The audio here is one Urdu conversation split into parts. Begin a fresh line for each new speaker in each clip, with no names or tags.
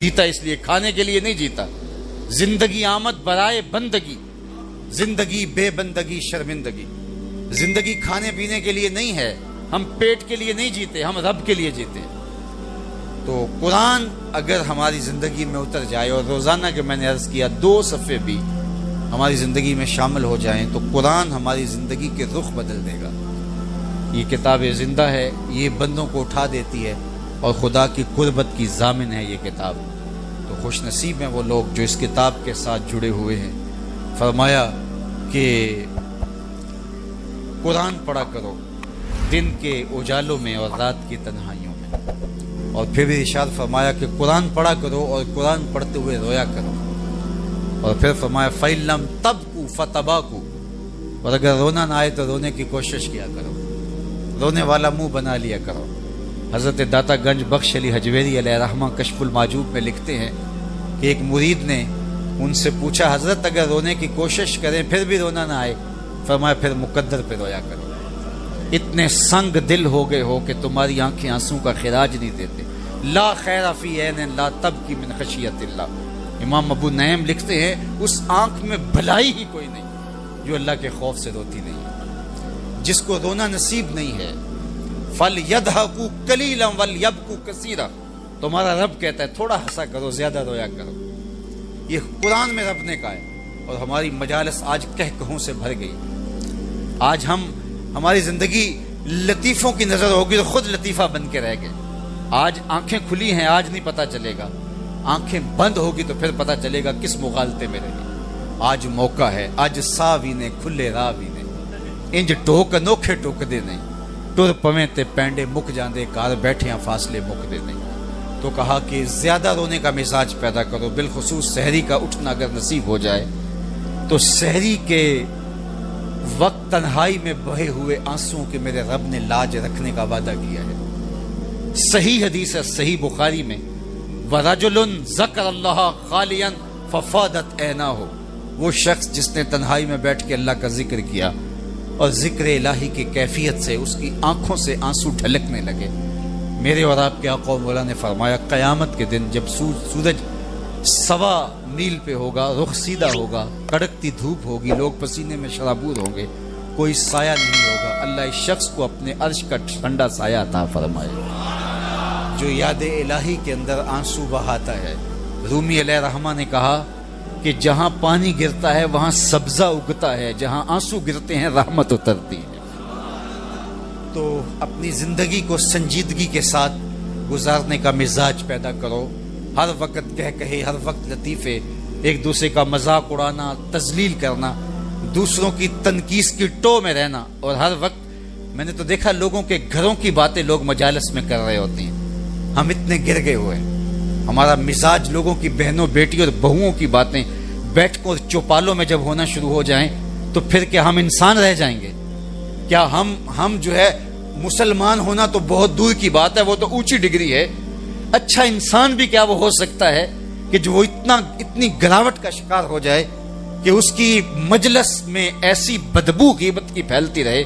جیتا اس لیے کھانے کے لیے نہیں جیتا. زندگی آمد برائے بندگی، زندگی بے بندگی شرمندگی. زندگی کھانے پینے کے لیے نہیں ہے، ہم پیٹ کے لیے نہیں جیتے، ہم رب کے لیے جیتے ہیں. تو قرآن اگر ہماری زندگی میں اتر جائے اور روزانہ کے میں نے عرض کیا 2 صفحے بھی ہماری زندگی میں شامل ہو جائیں تو قرآن ہماری زندگی کے رخ بدل دے گا. یہ کتاب زندہ ہے، یہ بندوں کو اٹھا دیتی ہے اور خدا کی قربت کی ضامن ہے یہ کتاب. تو خوش نصیب ہیں وہ لوگ جو اس کتاب کے ساتھ جڑے ہوئے ہیں. فرمایا کہ قرآن پڑھا کرو دن کے اجالوں میں اور رات کی تنہائیوں میں. اور پھر بھی ارشاد فرمایا کہ قرآن پڑھا کرو اور قرآن پڑھتے ہوئے رویا کرو. اور پھر فرمایا فَإِن لَمْ تَبْكُوا فَتَبَاكُوا، اور اگر رونا نہ آئے تو رونے کی کوشش کیا کرو، رونے والا منہ بنا لیا کرو. حضرت داتا گنج بخش علی حجویری علیہ رحمہ کشف المعجوب میں لکھتے ہیں کہ ایک مرید نے ان سے پوچھا حضرت اگر رونے کی کوشش کریں پھر بھی رونا نہ آئے، فرمایا پھر مقدر پہ رویا کرو. اتنے سنگ دل ہو گئے ہو کہ تمہاری آنکھیں آنسوں کا خراج نہیں دیتے. لا خیر فی عین لا تبکی من خشیت اللہ. امام ابو نعیم لکھتے ہیں اس آنکھ میں بھلائی ہی کوئی نہیں جو اللہ کے خوف سے روتی نہیں ہے. جس کو رونا نصیب نہیں ہے فَلْيَضْحَكُوا قَلِيلًا وَلْيَبْكُوا كَثِيرًا، تمہارا رب کہتا ہے تھوڑا ہنسا کرو زیادہ رویا کرو. یہ قرآن میں رب نے کہا ہے. اور ہماری مجالس آج کہکہوں سے بھر گئی. آج ہماری زندگی لطیفوں کی نظر ہوگی تو خود لطیفہ بن کے رہ گئے. آج آنکھیں کھلی ہیں آج نہیں پتہ چلے گا، آنکھیں بند ہوگی تو پھر پتہ چلے گا کس مغالطے میں رہے. آج موقع ہے، آج ساوی نے کھلے راوی نے انج ٹوک انوکھے ٹوک دے نہیں، ٹر پویں تے پینڈے مک جاندے کار بیٹھیاں فاصلے مک دے نہیں. تو کہا کہ زیادہ رونے کا مزاج پیدا کرو، بالخصوص سحری کا اٹھنا اگر نصیب ہو جائے تو سحری کے وقت تنہائی میں بہے ہوئے آنسوں کے میرے رب نے لاج رکھنے کا وعدہ کیا ہے. صحیح حدیث ہے صحیح بخاری میں، وَرَجُلٌ ذَكَرَ اللَّهَ خَالِيًا فَفَاضَتْ عَيْنَاهُ، وہ شخص جس نے تنہائی میں بیٹھ کے اللہ کا ذکر کیا اور ذکر الہی کی کیفیت سے اس کی آنکھوں سے آنسو ڈھلکنے لگے. میرے اور آپ کے آقا و مولا نے فرمایا قیامت کے دن جب سورج 1.25 میل پہ ہوگا، رخ سیدھا ہوگا، کڑکتی دھوپ ہوگی، لوگ پسینے میں شرابور ہوں گے، کوئی سایہ نہیں ہوگا، اللہ اس شخص کو اپنے عرش کا ٹھنڈا سایہ عطا فرمائے جو یاد الہی کے اندر آنسو بہاتا ہے. رومی علیہ رحمہ نے کہا کہ جہاں پانی گرتا ہے وہاں سبزہ اگتا ہے، جہاں آنسو گرتے ہیں رحمت اترتی ہے. تو اپنی زندگی کو سنجیدگی کے ساتھ گزارنے کا مزاج پیدا کرو. ہر وقت کہے ہر وقت لطیفے، ایک دوسرے کا مذاق اڑانا، تذلیل کرنا، دوسروں کی تنقید کی ٹو میں رہنا. اور ہر وقت میں نے تو دیکھا لوگوں کے گھروں کی باتیں لوگ مجالس میں کر رہے ہوتے ہیں. ہم اتنے گر گئے ہوئے ہیں، ہمارا مزاج لوگوں کی بہنوں بیٹی اور بہوؤں کی باتیں بیٹھکوں اور چوپالوں میں جب ہونا شروع ہو جائیں تو پھر کیا ہم انسان رہ جائیں گے؟ کیا ہم جو ہے مسلمان ہونا تو بہت دور کی بات ہے، وہ تو اونچی ڈگری ہے. اچھا انسان بھی کیا وہ ہو سکتا ہے کہ جو وہ اتنی گراوٹ کا شکار ہو جائے کہ اس کی مجلس میں ایسی بدبو غیبت کی پھیلتی رہے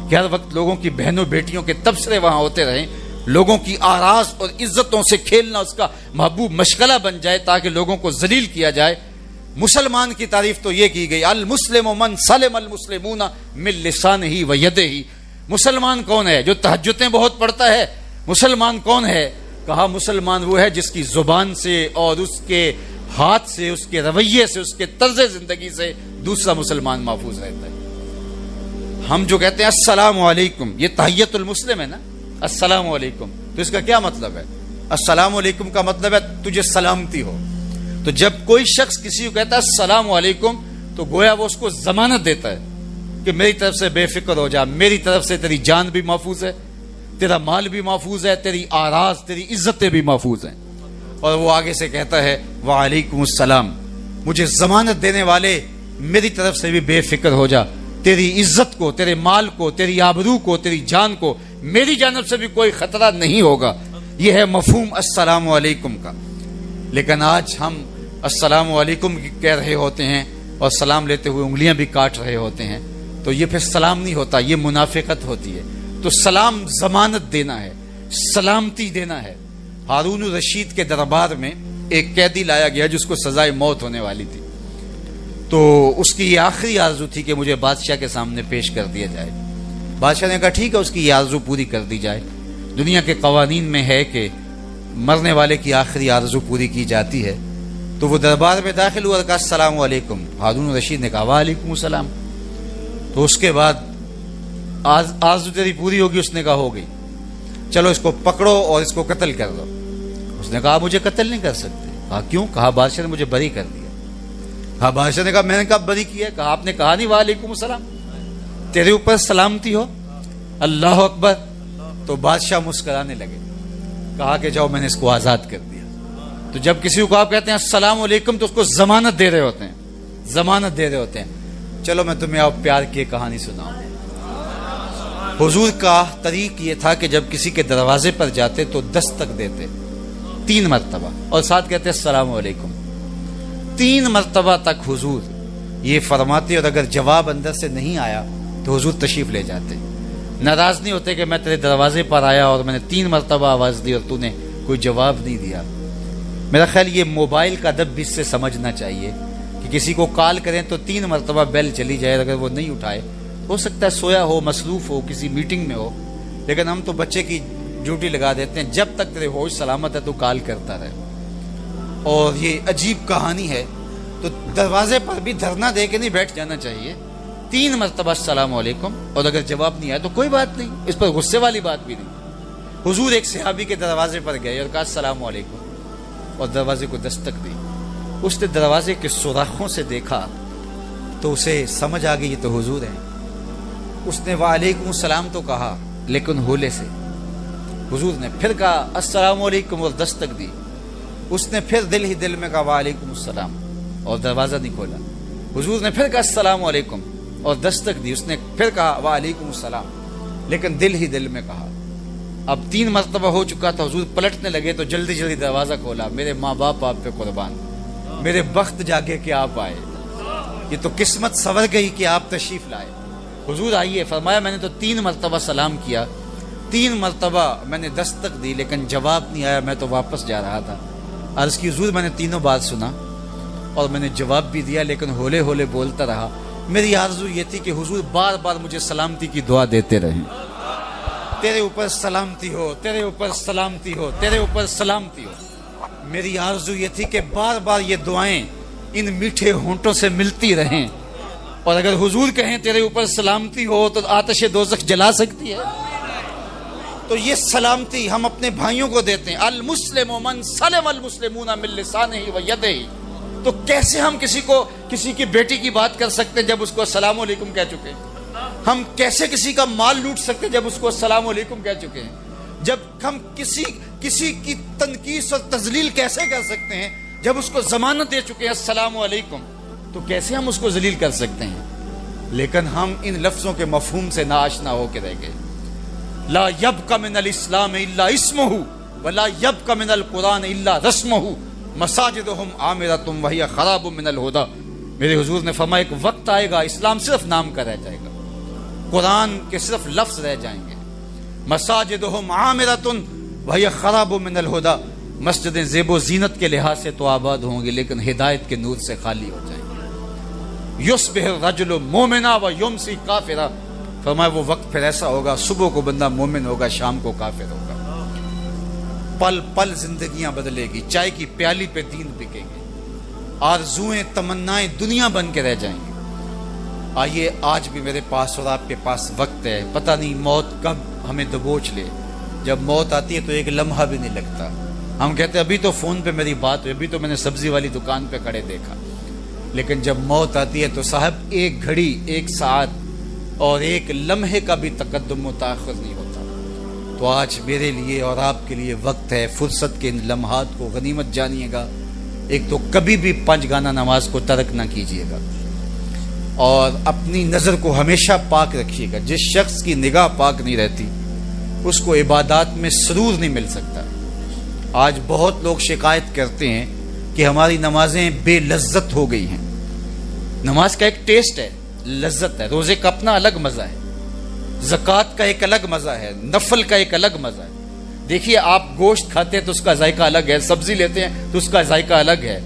کہ ہر وقت لوگوں کی بہنوں بیٹیوں کے تبصرے وہاں ہوتے رہیں، لوگوں کی آراز اور عزتوں سے کھیلنا اس کا محبوب مشغلہ بن جائے تاکہ لوگوں کو ذلیل کیا جائے. مسلمان کی تعریف تو یہ کی گئی المسلم من سلم المسلمون من لسانہ و یدہ. مسلمان کون ہے؟ جو تہجدیں بہت پڑھتا ہے. مسلمان کون ہے؟ کہا مسلمان وہ ہے جس کی زبان سے اور اس کے ہاتھ سے، اس کے رویے سے، اس کے طرز زندگی سے دوسرا مسلمان محفوظ رہتا ہے. ہم جو کہتے ہیں السلام علیکم، یہ تحیت المسلم ہے نا، السلام علیکم. تو اس کا کیا مطلب ہے؟ السلام علیکم کا مطلب ہے تجھے سلامتی ہو. تو جب کوئی شخص کسی کو کہتا ہے السلام علیکم تو گویا وہ اس کو ضمانت دیتا ہے کہ میری طرف سے بے فکر ہو جا، میری طرف سے تیری جان بھی محفوظ ہے، تیرا مال بھی محفوظ ہے، تیری آراز، تیری عزتیں بھی محفوظ ہیں. اور وہ آگے سے کہتا ہے وعلیکم السلام، مجھے ضمانت دینے والے میری طرف سے بھی بے فکر ہو جا، تیری عزت کو، تیرے مال کو، تیری آبرو کو، تیری جان کو میری جانب سے بھی کوئی خطرہ نہیں ہوگا. یہ ہے مفہوم السلام علیکم کا. لیکن آج ہم السلام علیکم کہہ رہے ہوتے ہیں اور سلام لیتے ہوئے انگلیاں بھی کاٹ رہے ہوتے ہیں. تو یہ پھر سلام نہیں ہوتا، یہ منافقت ہوتی ہے. تو سلام ضمانت دینا ہے، سلامتی دینا ہے. ہارون الرشید کے دربار میں ایک قیدی لایا گیا جس کو سزائے موت ہونے والی تھی. تو اس کی یہ آخری آرزو تھی کہ مجھے بادشاہ کے سامنے پیش کر دیا جائے. بادشاہ نے کہا ٹھیک ہے، اس کی یہ آرزو پوری کر دی جائے. دنیا کے قوانین میں ہے کہ مرنے والے کی آخری آرزو پوری کی جاتی ہے. تو وہ دربار میں داخل ہوا اور کہا السلام علیکم. ہارون الرشید نے کہا وعلیکم السلام. تو اس کے بعد آرزو تیری پوری ہوگی؟ اس نے کہا ہو گئی. چلو اس کو پکڑو اور اس کو قتل کر دو. اس نے کہا مجھے قتل نہیں کر سکتے. کہا کیوں؟ کہا بادشاہ نے مجھے بری کر دیا. کہا بادشاہ نے کہا میں نے کب بری کیا؟ کہا آپ نے کہا نہیں وعلیکم السلام، تیرے اوپر سلامتی ہو. اللہ اکبر. تو بادشاہ مسکرانے لگے. کہا کہ جاؤ میں نے اس کو آزاد کر دیا. تو جب کسی کو آپ کہتے ہیں السلام علیکم تو اس کو ضمانت دے رہے ہوتے ہیں، ضمانت دے رہے ہوتے ہیں. چلو میں تمہیں آپ پیار کی ایک کہانی سناؤں. حضور کا طریق یہ تھا کہ جب کسی کے دروازے پر جاتے تو دستک دیتے 3 مرتبہ اور ساتھ کہتے السلام علیکم. 3 مرتبہ تک حضور یہ فرماتے، اور اگر جواب اندر سے نہیں آیا تو حضور تشریف لے جاتے. ناراض نہیں ہوتے کہ میں تیرے دروازے پر آیا اور میں نے 3 مرتبہ آواز دی اور تو نے کوئی جواب نہیں دیا. میرا خیال یہ موبائل کا ادب بھی اس سے سمجھنا چاہیے کہ کسی کو کال کریں تو 3 مرتبہ بیل چلی جائے. اگر وہ نہیں اٹھائے، ہو سکتا ہے سویا ہو، مصروف ہو، کسی میٹنگ میں ہو، لیکن ہم تو بچے کی ڈیوٹی لگا دیتے ہیں جب تک تیرے ہوش سلامت ہے تو کال کرتا رہے. اور یہ عجیب کہانی ہے. تو دروازے پر بھی دھرنا دے کے نہیں بیٹھ جانا چاہیے. 3 مرتبہ السلام علیکم، اور اگر جواب نہیں آیا تو کوئی بات نہیں، اس پر غصے والی بات بھی نہیں. حضور ایک صحابی کے دروازے پر گئے اور کہا السلام علیکم، اور دروازے کو دستک دی. اس نے دروازے کے سوراخوں سے دیکھا تو اسے سمجھ آ گئی یہ تو حضور ہیں. اس نے وعلیکم السلام تو کہا لیکن ہولے سے. حضور نے پھر کہا السلام علیکم اور دستک دی. اس نے پھر دل ہی دل میں کہا وعلیکم السلام اور دروازہ نہیں کھولا. حضور نے پھر کہا السلام علیکم اور دستک دی. اس نے پھر کہا وعلیکم السلام لیکن دل ہی دل میں کہا. اب 3 مرتبہ ہو چکا تھا. حضور پلٹنے لگے تو جلدی جلدی دروازہ کھولا. میرے ماں باپ آپ پہ قربان، میرے بخت جاگے کہ آپ آئے، یہ تو قسمت سنور گئی کہ آپ تشریف لائے. حضور آئیے. فرمایا میں نے تو 3 مرتبہ سلام کیا، 3 مرتبہ میں نے دستک دی لیکن جواب نہیں آیا. میں تو واپس جا رہا تھا. عرض کی حضور میں نے تینوں بات سنا اور میں نے جواب بھی دیا لیکن ہولے ہولے بولتا رہا. میری آرزو یہ تھی کہ حضور بار بار مجھے سلامتی کی دعا دیتے رہیں. تیرے اوپر سلامتی ہو، تیرے اوپر سلامتی ہو، تیرے اوپر سلامتی ہو. میری آرزو یہ تھی کہ بار بار یہ دعائیں ان میٹھے ہونٹوں سے ملتی رہیں. اور اگر حضور کہیں تیرے اوپر سلامتی ہو تو آتش دوزخ جلا سکتی ہے. تو یہ سلامتی ہم اپنے بھائیوں کو دیتے ہیں. المسلم من سلم المسلمون من لسانہ و یدہ. تو کیسے ہم کسی کی بیٹی کی بات کر سکتے ہیں جب اس کو السلام علیکم کہہ چکے ہیں؟ ہم کیسے کسی کا مال لوٹ سکتے ہیں جب اس کو السلام علیکم کہہ چکے ہیں؟ جب ہم کسی کی تنقیص اور تذلیل کیسے کر سکتے ہیں جب اس کو ضمانت دے چکے ہیں السلام علیکم؟ تو کیسے ہم اس کو ذلیل کر سکتے ہیں؟ لیکن ہم ان لفظوں کے مفہوم سے ناآشنا ہو کے رہ گئے. لا یبقى من الاسلام الا اسمہ ولا یبقى من القرآن الا رسمہ مساجدہم عامرۃ وہی خراب من الہدی. میرے حضور نے فرمایا ایک وقت آئے گا اسلام صرف نام کا رہ جائے گا، قرآن کے صرف لفظ رہ جائیں گے. مساجدہم عامرۃ وہی خراب من الہدی. مسجدیں زیب و زینت کے لحاظ سے تو آباد ہوں گی لیکن ہدایت کے نور سے خالی ہو جائیں گے. یصبح الرجل مومنا و یمسی کافرا. فرمایا وہ وقت پھر ایسا ہوگا صبح کو بندہ مومن ہوگا، شام کو کافر ہوگا. پل پل زندگیاں بدلے گی. چائے کی پیالی پہ دین بکیں گے. آرزویں تمنائیں دنیا بن کے رہ جائیں گے. آئیے آج بھی میرے پاس اور آپ کے پاس وقت ہے. پتہ نہیں موت کب ہمیں دبوچ لے. جب موت آتی ہے تو ایک لمحہ بھی نہیں لگتا. ہم کہتے ہیں ابھی تو فون پہ میری بات ہوئی، ابھی تو میں نے سبزی والی دکان پہ کھڑے دیکھا. لیکن جب موت آتی ہے تو صاحب ایک گھڑی، ایک ساعت اور ایک لمحے کا بھی تقدم و تاخر نہیں ہوتا. تو آج میرے لیے اور آپ کے لیے وقت ہے. فرصت کے ان لمحات کو غنیمت جانیے گا. ایک تو کبھی بھی 5 گانا نماز کو ترک نہ کیجیے گا اور اپنی نظر کو ہمیشہ پاک رکھیے گا. جس شخص کی نگاہ پاک نہیں رہتی اس کو عبادات میں سرور نہیں مل سکتا. آج بہت لوگ شکایت کرتے ہیں کہ ہماری نمازیں بے لذت ہو گئی ہیں. نماز کا ایک ٹیسٹ ہے، لذت ہے. روزے کا اپنا الگ مزہ ہے، زکوٰۃ کا ایک الگ مزہ ہے، نفل کا ایک الگ مزہ ہے. دیکھیے آپ گوشت کھاتے ہیں تو اس کا ذائقہ الگ ہے، سبزی لیتے ہیں تو اس کا ذائقہ الگ ہے،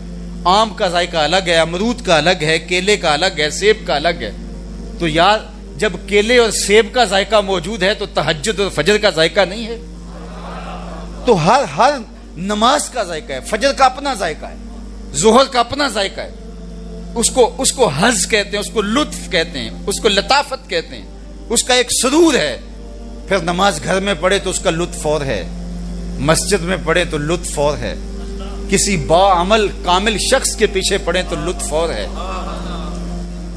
آم کا ذائقہ الگ ہے، امرود کا الگ ہے، کیلے کا الگ ہے، سیب کا الگ ہے۔ تو یار جب کیلے اور سیب کا ذائقہ موجود ہے تو تہجد اور فجر کا ذائقہ نہیں ہے؟ تو ہر نماز کا ذائقہ ہے، فجر کا اپنا ذائقہ ہے، ظہر کا اپنا ذائقہ ہے، اس کو حظ کہتے ہیں، اس کو لطف کہتے ہیں، اس کو لطافت کہتے ہیں، اس کا ایک سرور ہے۔ پھر نماز گھر میں پڑھے تو اس کا لطف اور ہے، مسجد میں پڑھے تو لطف اور ہے، کسی باعمل کامل شخص کے پیچھے پڑھے تو لطف اور ہے،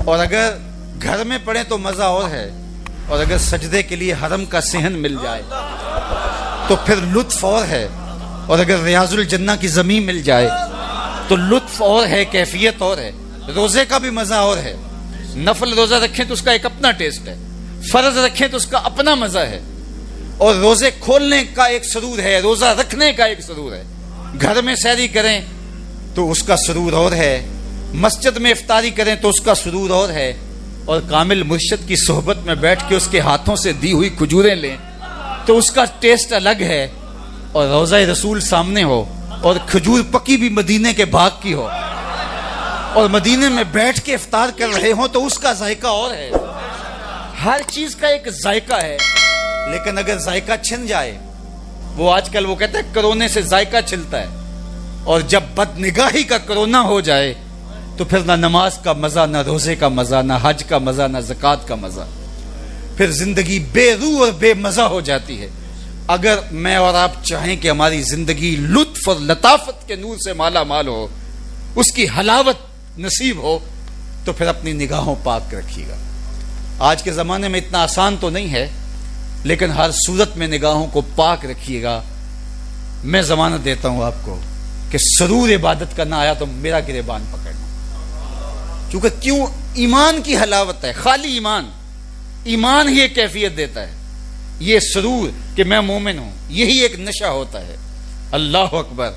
اور اگر گھر میں پڑھے تو مزہ اور ہے، اور اگر سجدے کے لیے حرم کا صحن مل جائے تو پھر لطف اور ہے، اور اگر ریاض الجنہ کی زمین مل جائے تو لطف اور ہے، کیفیت اور ہے۔ روزے کا بھی مزہ اور ہے، نفل روزہ رکھیں تو اس کا ایک اپنا ٹیسٹ ہے، فرض رکھیں تو اس کا اپنا مزہ ہے، اور روزے کھولنے کا ایک سرور ہے، روزہ رکھنے کا ایک سرور ہے، گھر میں سحری کریں تو اس کا سرور اور ہے، مسجد میں افطاری کریں تو اس کا سرور اور ہے، اور کامل مرشد کی صحبت میں بیٹھ کے اس کے ہاتھوں سے دی ہوئی کھجوریں لیں تو اس کا ٹیسٹ الگ ہے، اور روضہ رسول سامنے ہو اور کھجور پکی بھی مدینے کے باغ کی ہو اور مدینے میں بیٹھ کے افطار کر رہے ہوں تو اس کا ذائقہ اور ہے۔ ہر چیز کا ایک ذائقہ ہے، لیکن اگر ذائقہ چھن جائے، وہ آج کل وہ کہتا ہے کرونے سے ذائقہ چھلتا ہے، اور جب بد نگاہی کا کرونا ہو جائے تو پھر نہ نماز کا مزہ، نہ روزے کا مزہ، نہ حج کا مزہ، نہ زکوٰۃ کا مزہ، پھر زندگی بے روح اور بے مزہ ہو جاتی ہے۔ اگر میں اور آپ چاہیں کہ ہماری زندگی لطف اور لطافت کے نور سے مالا مال ہو، اس کی حلاوت نصیب ہو، تو پھر اپنی نگاہوں پاک رکھیے گا۔ آج کے زمانے میں اتنا آسان تو نہیں ہے، لیکن ہر صورت میں نگاہوں کو پاک رکھیے گا۔ میں ضمانت دیتا ہوں آپ کو کہ سرور عبادت کا نہ آیا تو میرا گریبان پکڑنا، کیونکہ کیوں؟ ایمان کی حلاوت ہے، خالی ایمان ہی ایک کیفیت دیتا ہے، یہ سرور کہ میں مومن ہوں، یہی ایک نشہ ہوتا ہے۔ اللہ اکبر۔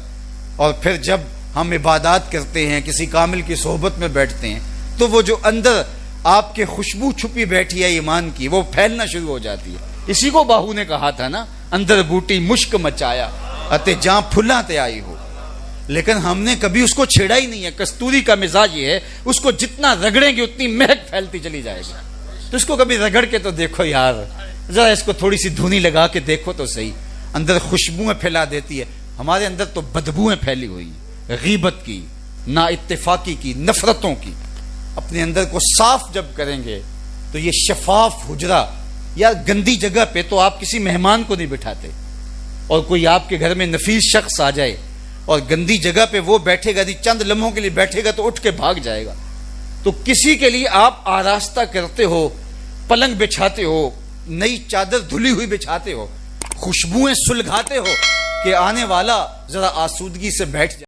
اور پھر جب ہم عبادات کرتے ہیں، کسی کامل کی صحبت میں بیٹھتے ہیں، تو وہ جو اندر آپ کے خوشبو چھپی بیٹھی ہے ایمان کی، وہ پھیلنا شروع ہو جاتی ہے۔ اسی کو باہو نے کہا تھا نا، اندر بوٹی مشک مچایا اتے جہاں پھلاں تے آئی ہو، لیکن ہم نے کبھی اس کو چھیڑا ہی نہیں ہے۔ کستوری کا مزاج یہ ہے، اس کو جتنا رگڑیں گے اتنی مہک پھیلتی چلی جائے گی۔ تو اس کو کبھی رگڑ کے تو دیکھو یار، ذرا اس کو تھوڑی سی دھونی لگا کے دیکھو تو صحیح، اندر خوشبوئیں پھیلا دیتی ہے۔ ہمارے اندر تو بدبوئیں پھیلی ہوئی، غیبت کی، نا اتفاقی کی، نفرتوں کی۔ اپنے اندر کو صاف جب کریں گے تو یہ شفاف حجرہ، یا گندی جگہ پہ تو آپ کسی مہمان کو نہیں بٹھاتے، اور کوئی آپ کے گھر میں نفیس شخص آ جائے اور گندی جگہ پہ وہ بیٹھے گا، چند لمحوں کے لیے بیٹھے گا تو اٹھ کے بھاگ جائے گا۔ تو کسی کے لیے آپ آراستہ کرتے ہو، پلنگ بچھاتے ہو، نئی چادر دھلی ہوئی بچھاتے ہو، خوشبوئیں سلگھاتے ہو کہ آنے والا ذرا آسودگی سے بیٹھ جائے۔